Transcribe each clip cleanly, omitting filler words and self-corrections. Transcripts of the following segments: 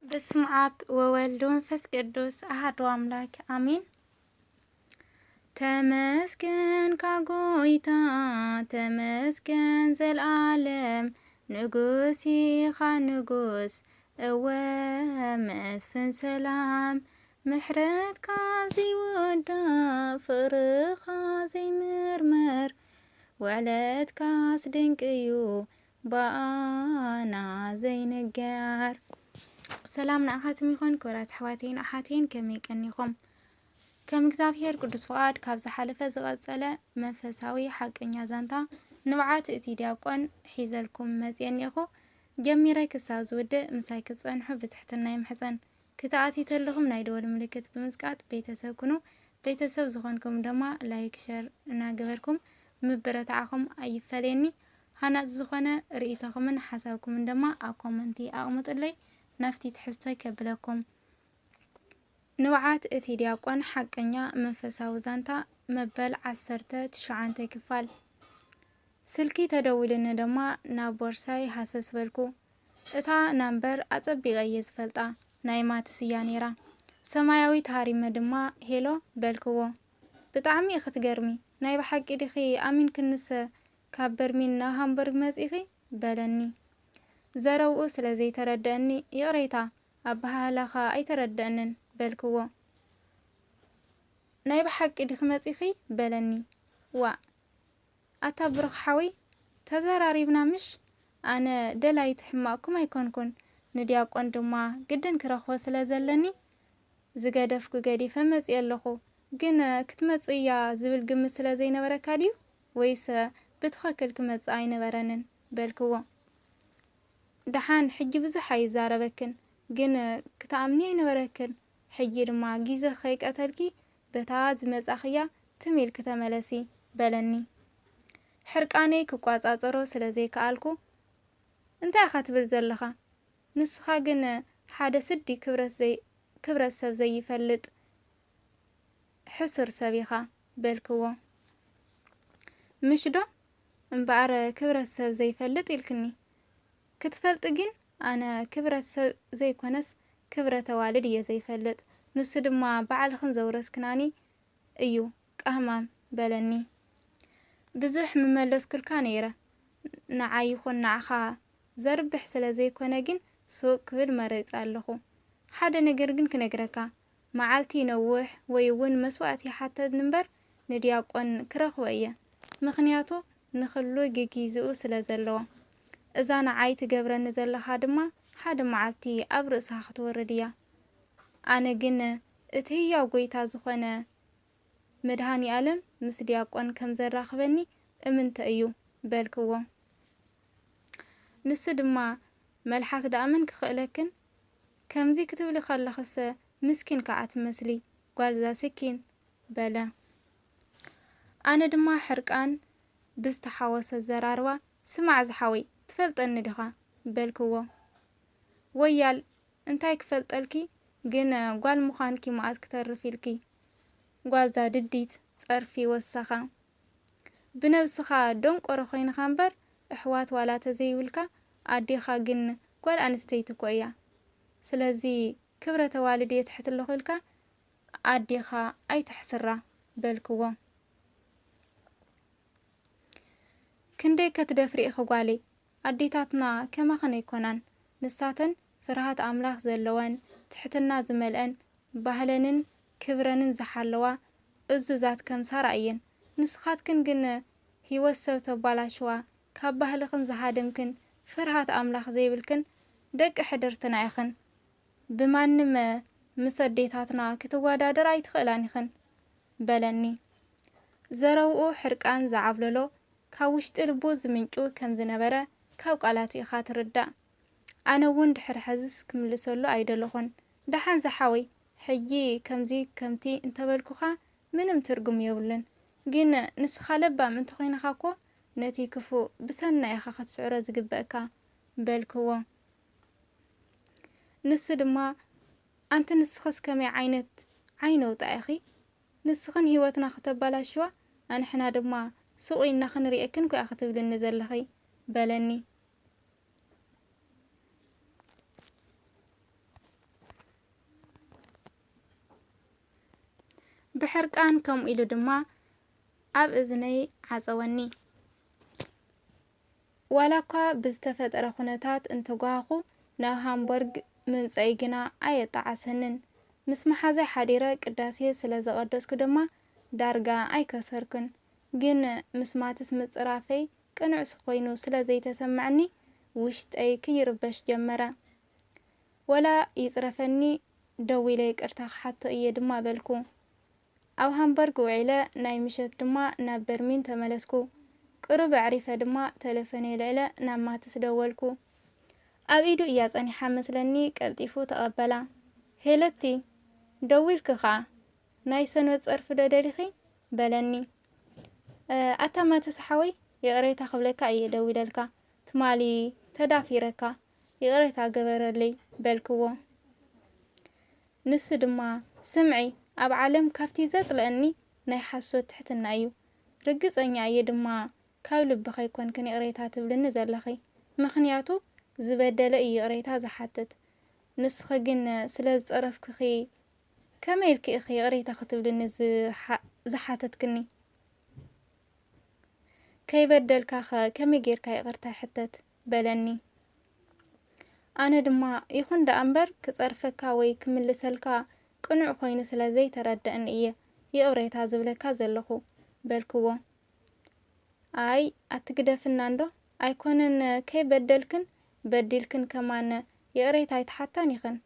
በስመ አብ ወወልድ ወመንፈስ ቅዱስ አሐዱ አምላክ አሜን። ተመስገን ካጎይታ ተመስገን ዘለዓለም ንጉስ ኢኻ ንጉስ እወ መስፍን ሰላም ምሕረትካ ዘይወዳእ ፍቅርኻ ዘይምርመር ውዕለትካስ ድንቅ እዩ በአና ዘይንገር። ሰላም ንኣኻትም ይኹን ክብራት ኣሕዋተይን ኣሓተይን ከመይ ቀኒኹም? ከም እግዚአብሔር ቅዱስ ፍቃድ ካብ ዝሓለፈ ዝቐፀለ መንፈሳዊ ሓቀኛ ዛንታ ንብዓት እቲ ዲያቆን ሒዘልኩም መፅአ እኒኹ። ጀሚረ ክሳብ ዝውድእ ምሳይ ክትፀንሑ ብትሕትና ይምሕፀን። ክትኣትዩ ተለኹም ናይ ደወል ምልክት ብምዝቃጥ ቤተሰብ ኩኑ። ቤተሰብ ዝኾንኩም ድማ ላይክ ሸር እናገበርኩም ምብረታዕኹም ኣይፈለየኒ። ሃናፅ ዝኾነ ርእይቶኹምን ሓሳብኩምን ድማ ኣብ ኮመንቲ ኣቕምጡለይ ናፍቲ ትሕዝቶ ይከብለኩም። ንብዓት እቲ ዲያቆን ሓቀኛ መንፈሳዊ ዛንታ መበል 19 ክፋል። ስልኪ ተደውልኒ ድማ ናብ ቦርሳይ ሃሰስ በልኩ። እታ ናምበር ኣጸቢቐ እየ ዝፈልጣ ናይ ማትስ እያ ነይራ። ሰማያዊት ሃሪመ ድማ ሄሎ በልክዎ። ብጣዕሚ ክትገርሚ ናይ ብሓቂ ዲኺ ኣሚን ክንሰ ካብ በርሚን ናብ ሃምበርግ መጺኺ በለኒ። ዘረውኡ ስለ ዘይተረድአኒ ይቕሬታ ኣብ ባህላኻ ኣይተረድአንን በልክዎ። ናይ ብሓቂ ዲኺ መጺኺ በለኒ። ዋ ኣታ ብርኽሓወይ ተዘራሪብና ምሽ ኣነ ደላይት ሕማቅኩም ኣይኮንኩን ንዲያቆን ድማ ግድን ክረኽቦ ስለ ዘለኒ ዝገደፍኩ ገዲፈ መጺ ኣለኹ። ግን ክትመጽእ እያ ዝብል ግምት ስለ ዘይነበረካ ድዩ ወይስ ብትኽክል ክመጽእ ኣይነበረንን በልክዎ። ደሓን ሕጂ ብዙሕ ኣይዛረበክን ግን ክተኣምኒ ኣይነበረክን። ሕጂ ድማ ጊዜ ኸይቀተልኪ በታ ዝመጻኽያ ትሚል ክተመለሲ በለኒ። ሕርቃነይ ክቋጻጸሮ ስለ ዘይከኣልኩ እንታይ ኢኻ ትብል ዘለኻ? ንስኻ ግን ሓደ ስዲ ክብረት ሰብ ዘይፈልጥ ሕሱር ሰብ ኢኻ በልክዎ። ምሽዶ እምበኣር ክብረት ሰብ ዘይፈልጥ ኢልክኒ። ክትፈልጥ ግን ኣነ ክብረት ሰብ ዘይኮነስ ክብረተ ዋልድ እየ ዘይፈልጥ። ንሱ ድማ ባዕልኽን ዘውረስክናኒ እዩ ቃህማም በለኒ። ብዙሕ ምመለስኩልካ ነይረ ንዓይ ይኹን ንዓኻ ዘርብሕ ስለ ዘይኮነ ግን ሱቅ ክብል መረጽ ኣለኹ። ሓደ ነገር ግን ክነግረካ መዓልቲ ነውሕ ወይ እውን መስዋዕቲ ይሓተት እምበር ንዲያቆን ክረኽቦ እየ። ምኽንያቱ ንኽሉ ግጊዝኡ ስለ ዘለዎ። እዛ ንዓይ ትገብረኒ ዘለኻ ድማ ሓደ መዓልቲ ኣብ ርእስኻ ክትወርድ እያ። ኣነ ግን እቲ ህያው ጎይታ ዝኾነ መድሃኒ ዓለም ምስ ዲያቆን ከም ዘራኽበኒ እምንተ እዩ በልክዎ። ንሱ ድማ መልሓስ ዳኣምን ክኽእለክን ከምዚ ክትብል ከለኽሰ ምስኪን ከዓ ትመስሊ ጓልዛ ስኪን በለ። ኣነ ድማ ሕርቃን ብዝተሓወሰ ዘራርባ ስማዕ ዝሓወይ ትፈልጠኒ ዲኻ በልክዎ። ወያል እንታይ ክፈልጠልኪ ግን ጓል ምዃንኪ መዓዝ ክተርፍ ኢልኪ። ጓልዛ ድዲት ጸርፊ ወሳኻ ብነብስኻ ደንቆሮ ኾይንኻ እምበር ኣሕዋት ዋላ ተዘይብልካ ኣዴኻ ግን ጓል ኣንስተይቲ እኮ እያ። ስለዚ ክብረተ ዋልድ እየ ትሕትለኹ ኢልካ ኣዴኻ ኣይተሕስራ በልክዎ። ክንደይ ከትደፍሪ ኢኺ ጓለይ። ኣዴታትና ከማኸን ኣይኮናን። ንሳተን ፍርሃት ኣምላኽ ዘለወን ትሕትና ዝመልአን ባህለንን ክብረንን ዝሓለዋ እዙዛት ከም ሳራ እየን። ንስኻትክን ግን ህይወት ሰብ ተባላሽዋ ካብ ባህልኽን ዝሃደምክን ፍርሃት ኣምላኽ ዘይብልክን ደቂ ሕድርትና ኢኽን። ብማንም ምስ ኣዴታትና ክትወዳደር ኣይትኽእላን ኢኽን በለኒ። ዘረውኡ ሕርቃን ዝዓብለሎ ካብ ውሽጢ ልቡ ዝምንጩ ከም ዝነበረ ካብ ቃላቱ ኢኻ ትርዳእ። ኣነ እውን ድሕሪ ሕዝስ ክምልሰሉ ኣይደለኹን። ደሓን ዝሓወይ ሕጂ ከምዚ ከምቲ እንተበልኩኻ ምንም ትርጉም የብሉን። ግን ንስኻ ለባም እንተኾይንኻ እኮ ነቲ ክፉእ ብሰናይ ኢኻ ክትስዕሮ ዝግበአካ በልክዎ። ንሱ ድማ ኣንቲ ንስኽስ ከመይ ዓይነት ዓይነውጣ ኢኺ? ንስኽን ህይወትና ክተባላሽዋ ኣንሕና ድማ ሱቑይና ክንሪአክን ኩያ ክትብልኒ ዘለኺ በለኒ። بحرقان كم إلو دما أب إذني عصواني ولاقا بزتفت أرخونتات انتقاقو ناو هامبورغ من سايقنا أي طعسنن مسمح زي حديرة قداسية سلازة قدسكو دما دارغا أي كسركن جن مسماتس مصرافي كنعس خوينو سلازي تسمعني وشت أي كيربش جمرة ولا يصرفني دويليك ارتاح حتى إيه دما بلكو أو هامبورغ وعلا ناي مشت دما نابرمين تملسكو قرب عريفة دما تلفوني العلا نما تسدولكو أبيدو إياساني حمثلني كالتيفو تقبلا هيلتي دويلك خا نايسن وصرف ددلخي بلني أتا ما تسحوي يقريتا خبلك أي دويلك تمالي تدافيرك يقريتا قبرلي بلكو نس دما سمعي أب عالم كافتي زات لأني ناي حاسو تحتنا أيو رقص أني أي دما كاولب بخي كون كني قريتا تبلن زلخي مخنياتو زبدل أي قريتا زحتت نسخجن سلاز أرف كخي كميل كي أخي قريتا ختبلن زحتت كني كي بدل كاخا كمي غير كاي قرتا حتت بلني أنا دما يخون دا أمبر كصرفكا وي كملسلكا قنع خوين سلازي تردأن إيه يقريتا زبلكا زلخو بلكو أي أتقدفناندو أيكونن كي بدلكن بدلكن كمان يقريتا يتحطان يخن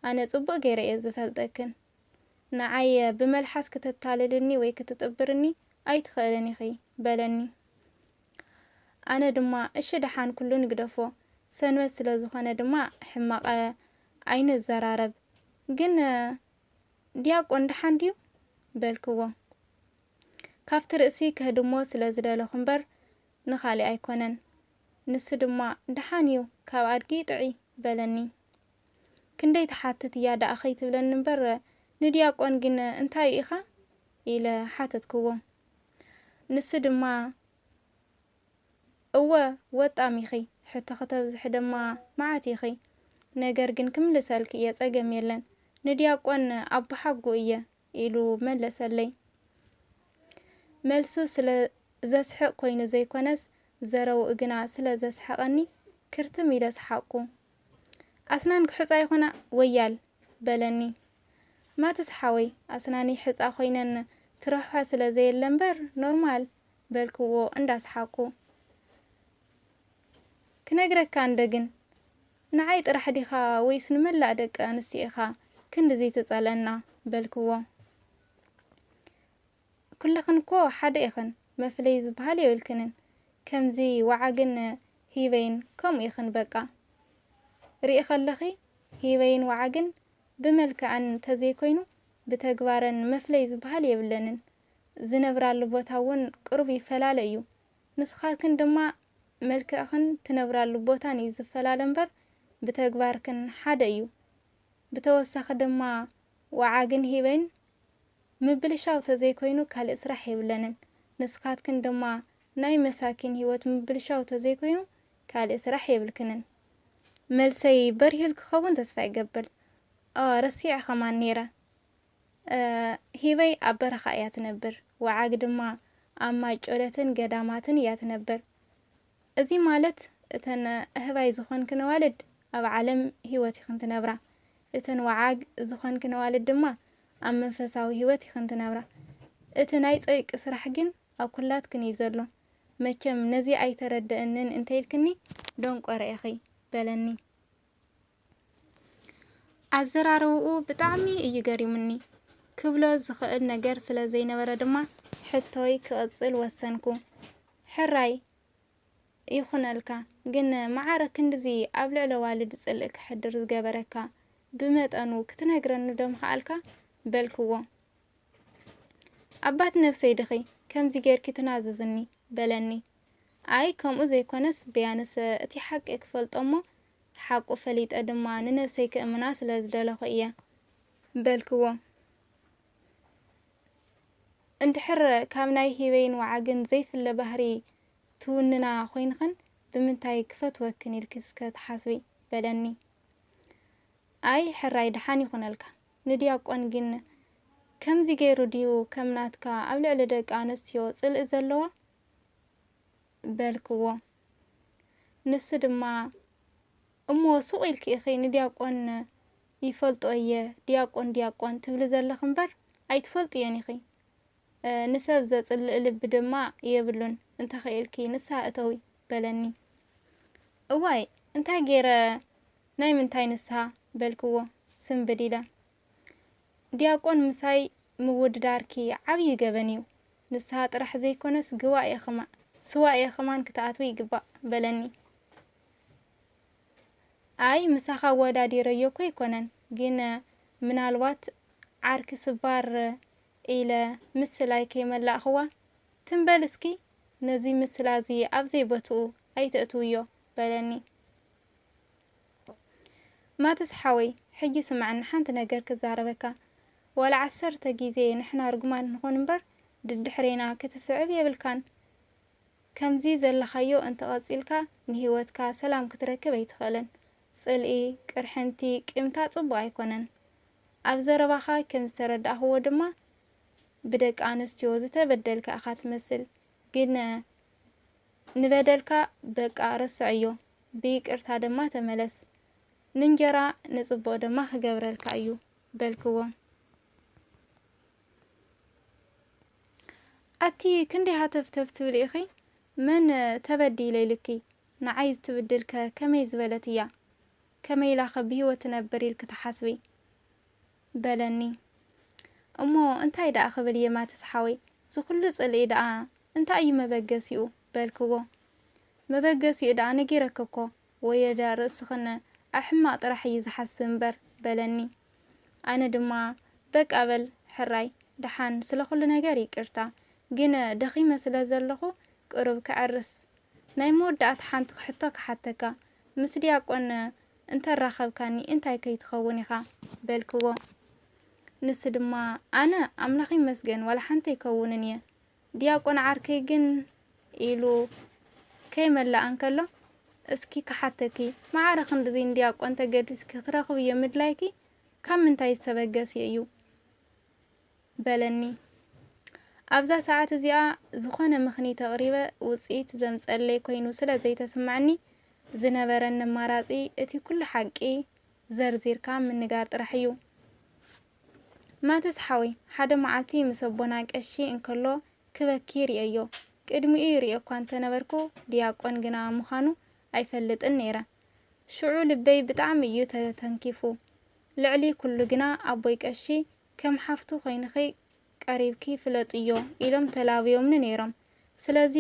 أنا صبق غير يزفلتكن نعي بملحس كتتاللني وي كتتقبرني أي تخيلني خي بلني أنا دما الشدحان كله نقدفو سنوات سلازخانة دما حماق عين الزرارب جن دياق وندحان ديو بلكو كافتر اسي كهدمو سلازدالو خنبر نخالي أيكونن نسو دما دحانيو كاو عدقي طعي بلني كندي تحاتت يادا أخي تبلن نبر ندياق وانجن انتاي إخا إلى حاتت كوو نسو دما أوا وطاميخي حتى خطب زحدما معاتيخي نجرجن كم لسالك يا تجمع يلن ندياق وان أب حقو إياه إلو ملسالي ملسو سلا زسحق كوين زي كونس زرو إجنا سلا زسحقني كرتم إلى سحقو أسنان كحصاي هنا ويال بلني ما تسحوي أسناني حص أخوينن تروحها سلا زي اللمبر نورمال بلكو انداس حقو كنجرك كان دقن نعيد راح ديخا ويسن ملا دق أنستيخا كند زي تسألنا بلكو كل خنكو حد إخن مفليز بهالي والكنن كم زي وعجن هيبين كم إخن بقى رئي خلخي هيبين وعجن بملك عن تزيكوينو بتجوارن مفليز بهالي بلنن زنبرا لبوتاون قربي فلاليو نسخاتكن دما ملك أخن تنبرا لبوتان يزفلالنبر بتجواركن حديو بتوسخ دما وعجن هيبين مبلشاو تزيكوينو كالإسرح يبلنن نسخاتكن دما ناي مساكين هيوت مبلشاو تزيكوينو كالإسرح يبلكنن ملسي بريهلك خوون تسفع قبل رسيع خمان نيرة هيوي أبرخا ياتنبر وعاق دما أما جولتن قداماتن ياتنبر أزي مالت اتن هواي زخون كنوالد أب عالم هيوتي خنتنبرا اتن وعاق زخون كنوالد دما أم منفساوي هيوتي خنتنبرا اتناي تسيق اسرحقن أو كلات كني زلو مكم نزي أي تردأنن انتيلكني دونك ورأيخي بلني أزرارو بطعمي يقري مني كبلو زخقل نجر سلا زينا وردما حتوي كأصل وسنكو حراي يخونلكا قلنا معارك اندزي أبلع لوالد تسألك حدر زقابركا بمت أنو كتنهجرن ندوم خالكا بلكو أبات نفسي دخي كم زيجير كتناززني بلني أي كم أزي كونس بيانس اتي حق اكفلت أمو حق وفليت أدما ننفسي كأمناس لازدالخو إياه بلكو اندحر كامناي هيوين وعاقن زيف اللي بهري توننا خوينخن بمنتاي كفت وكني الكسكت حاسبي بلني أي حراي دحاني خنالك ندياق وانجن ከምዚ ገይሩ ድዩ ከምናትካ ኣብ ልዕሊ ደቂ ኣንስትዮ ጽልእ ዘለዋ በልክዎ። ንሱ ድማ እሞ ሱቕ ኢልኪ ኢኺ ንዲያቆን ይፈልጦ እየ ዲያቆን ትብል ዘለኽ እምበር ኣይትፈልጥዮን ኢኺ ንሰብ ዘጽልእ ልቢ ድማ የብሉን እንተኸኢልኪ ንስሓ እተዊ በለኒ። እዋይ እንታይ ገይረ ናይ ምንታይ ንስሓ በልክዎ ስምብዲላ ዲያቆን ምሳይ ምውድዳርኪ ዓብዪ ገበን እዩ ንስሓ ጥራሕ ዘይኮነስ ስዋእ የኸማን ክትኣትዊ ይግባእ በለኒ። ኣይ ምሳኻ ወዳዲረዮ እኮ ይኮነን ግን ምናልባት ዓርኪ ስባር ኢለ ምስላይ ከይመላእኽዋ ትንበል እስኪ ነዚ ምስላ እዚ ኣብ ዘይቦትኡ ኣይተእትውዮ በለኒ። ማትስሓወይ ሕጂ ስምዐኒ ሓንቲ ነገር ክዛረበካ ወላ 10 ጊዜ ንሕና ርጉማት ንኾን እምበር ድድሕሬና ክትስዕብ የብልካን። ከምዚ ዘለኻዮ እንተቐፂልካ ንህይወትካ ሰላም ክትረክብ ኣይትኽእልን። ጽልኢ ቅርሕንቲ ቅምታ ጽቡቕ ኣይኮነን። ኣብ ዘረባኻ ከም ዝተረዳእኽዎ ድማ ብደቂ ኣንስትዮ ዝተበደልካ ኢኻ ትመስል። ግን ንበደልካ በቃ ረስዕዮ ብይቅርታ ድማ ተመለስ ንንጀራ ንጽቡቕ ድማ ክገብረልካ እዩ በልክዎ። ኣቲ ክንደይ ሃተፍተፍ ትብል ኢኺ መን ተበዲለ ኢልኪ ንዓይ ዝትብድልከ ከመይ ዝበለት እያ ከመይ ኢላኸ ብሂወት ትነብር ኢልክ ትሓስቢ በለኒ። እሞ እንታይ ደኣ ክብል እየ ማትስሓወይ ዝኹሉ ጽልኢ ደኣ እንታይ እዩ መበገሲኡ በልክዎ። መበገሲኡ ደኣ ነጊረከ እኮ ወየዳ ርእስኽን ኣብ ሕማቕ ጥራሕ እዩ ዝሓስብ እምበር በለኒ። ኣነ ድማ በቃ በል ሕራይ ደሓን ስለ ኩሉ ነገር ይቅርታ ግን ደኺመ ስለ ዘለኹ ቅሩብ ክዕርፍ ናይ መወዳእታ ሓንቲ ክሕቶ ክሓተካ ምስ ዲያቆን እንተራኸብካኒ እንታይ ከይትኸውን ኢኻ በልክዎ። ንስ ድማ ኣነ ኣምላኽ ይመስገን ዋላ ሓንቲ ይከውንን እየ ዲያቆን ዓርከይ ግን ኢሉ ከይመላእ እንከሎ እስኪ ክሓተኪ ማዕረ ክንድዚ ዲያቆን ተገዲስኪ ክትረኽብዮ ምድላይኪ ካብ ምንታይ ዝተበገስ እዩ በለኒ። ኣብዛ ሰዓት እዚኣ ዝኾነ ምኽኒ ተቕሪበ ውፅኢት ዘምጸለይ ኮይኑ ስለ ዘይተስማዕኒ ዝነበረን ኣማራጺ እቲ ኩሉ ሓቂ ዘርዚርካ ምንጋር ጥራሕ እዩ። ማትስሓወይ ሓደ መዓልቲ ምስ ኣቦና ቀሺ እንከሎ ክበኪ ርአዮ ቅድሚኡ ይርኦ እኳ እንተነበርኩ ዲያቆን ግና ምዃኑ ኣይፈልጥን ነይረ። ሽዑ ልበይ ብጣዕሚ እዩ ተተንኪፉ። ልዕሊ ኩሉ ግና ኣቦይ ቀሺ ከም ሓፍቱ ኮይንኺ ቀሪብኪ ፍለጥዮ ኢሎም ተላብዮምኒ ነይሮም። ስለዚ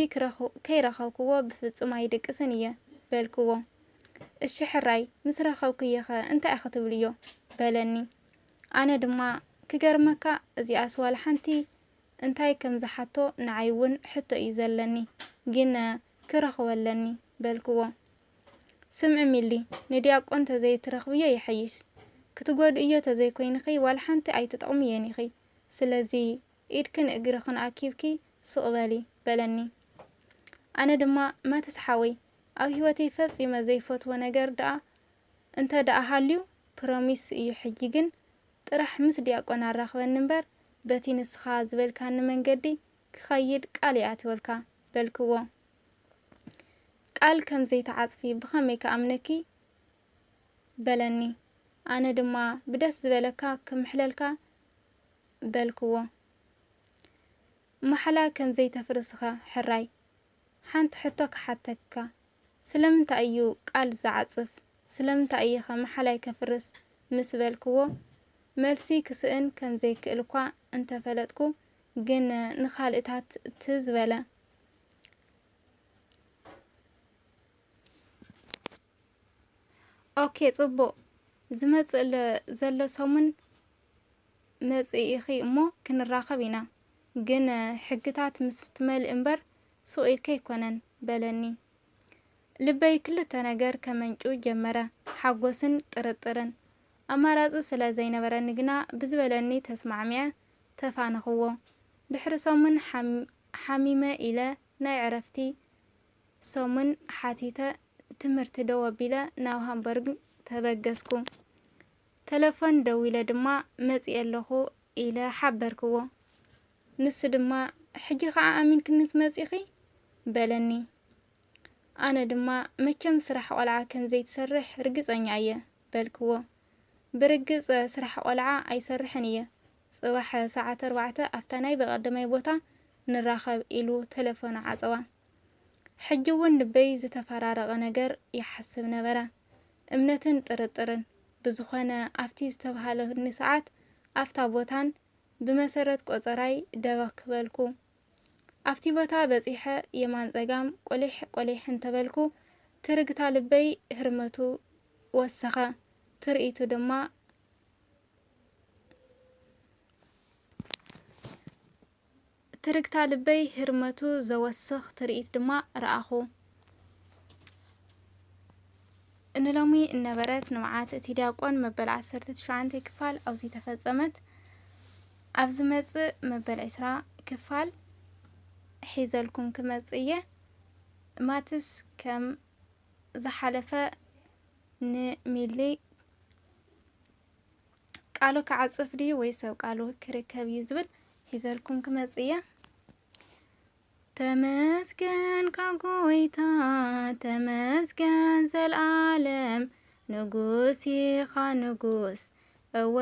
ከይረኸብክዎ ብፍጹም ኣይድቅስን እየ በልክዎ። እሺ ሕራይ ምስ ረኸብክየኸ እንታይ ኢኸ ትብልዮ በለኒ። ኣነ ድማ ክገርመካ እዚኣ ስዋል ሓንቲ እንታይ ከም ዝሓቶ ንዓይ እውን ሕቶ እዩ ዘለኒ ግን ክረኽበለኒ በልክዎ። ስምዒ ሚሊ ንዲያቆን ተዘይትረኽብዮ ይሐይሽ ክትጎድእዮ ተዘይኮይንኺ ዋላ ሓንቲ ኣይትጠቕምየን ኢኺ ስለዚ ኢድክን እግርኽን ኣኪብኪ ስቕበሊ በለኒ። ኣነ ድማ ማትስሓወይ ኣብ ህይወተይ ፈጺመ ዘይፈትዎ ነገር ደኣ እንተ ደኣ ሃልዩ ፕሮሚስ እዩ ሕጂ ግን ጥራሕ ምስ ዲያቆን ኣራኽበኒ እምበር በቲ ንስኻ ዝበልካኒ መንገዲ ክኸይድ ቃል ይኣትወልካ በልክዎ። ቃል ከም ዘይተዓጽፊ ብኸመይ ከኣምነኪ በለኒ። ኣነ ድማ ብደስ ዝበለካ ክምሕለልካ በልክዎ። ማሕላ ከም ዘይተፍርስኻ ሕራይ ሓንቲ ሕቶ ክሓተካ ስለምንታይ እዩ ቃል ዝዓጽፍ ስለምንታይ እየኸ ማሕላይ ከፍርስ ምስ በልክዎ መልሲ ክስእን ከም ዘይክእል እኳ እንተፈለጥኩ ግን ንኻልእታት ትዝበለ ኦኬ ጽቡቕ ዝመጽእ ዘሎ ሰሙን መጽኢ ኢኺ እሞ ክንራኸብ ኢና ግን ሕግታት ምስ ትመልእ እምበር ሱቕ ኢልከ ይኮነን በለኒ። ልበይ ክልተ ነገር ከመንጩ ጀመረ ሓጎስን ጥርጥርን። ኣማራጺ ስለ ዘይነበረኒ ግና ብዝበለኒ ተስማዕምዐ ተፋነኽዎ። ድሕሪ ሰሙን ሓሚመ ኢለ ናይ ዕረፍቲ ሰሙን ሓቲተ ትምህርቲ ደው ኣቢለ ናብ ሃምበርግ ተበገስኩ። ተለፎን ደው ኢለ ድማ መጺእ ኣለኹ إلى حبركوا نسدما حجي خا أمين كنت مزيخي بلني أنا دما ما كم سرح قلعة كم زيت سرح رقص أنيعية بالكوا برقص سرح قلعة أي سرحنية صباح ساعة 4 أفتناي بقدمي بوتا نراخب إلو تلفون عزوا حجون نبي زتفرارغ نجر يحسب نبرة እምነትን ጥርጥርን ብዙኾነ ኣፍቲ ዝተባሃለኒ ሰዓት ኣፍታ ቦታን ብመሰረት ቆፀራይ ደበኽ ክበልኩ ኣፍቲ ቦታ በፂሐ የማን ፀጋም ቆሊሕ ቆሊሕ እንተበልኩ ትርግታ ልበይ ህርመቱ ወሰኸ ትርኢቱ ድማ ትርግታ ልበይ ህርመቱ ዘወስኽ ትርኢት ድማ ረኣኹ እንሎሚ እነበረት ንውዓት እቲ ዲያቆን መበል 19 ክፋል ኣውዚ ተፈጸመት ኣብዚ መጽእ መበል 20 ክፋል ሒዘልኩም ክመጽየ ማትስ ከም ዝሓለፈ ንሚሊ ቃሉ ከዓጽፍ ዲ ወይ ሰብ ቃሉ ክርከብ እዩ ዝብል ሒዘልኩም ክመጽየ ተመስገን ካጎይታ ተመስገን ዘልዓለም ንጉስ ኢኻ ንጉስ እወ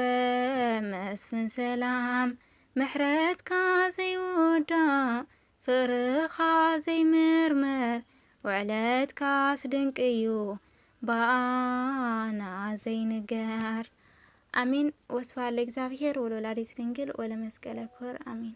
መስፍን ሰላም ምሕረትካ ዘይውዳ ፍቅርኻ ዘይምርመር ውዕለትካ ስድንቅ እዩ በኣና ዘይንገር አሚን። ወስብሐት ለእግዚአብሔር ወለወላዲቱ ድንግል ወለመስቀለ ክቡር አሚን።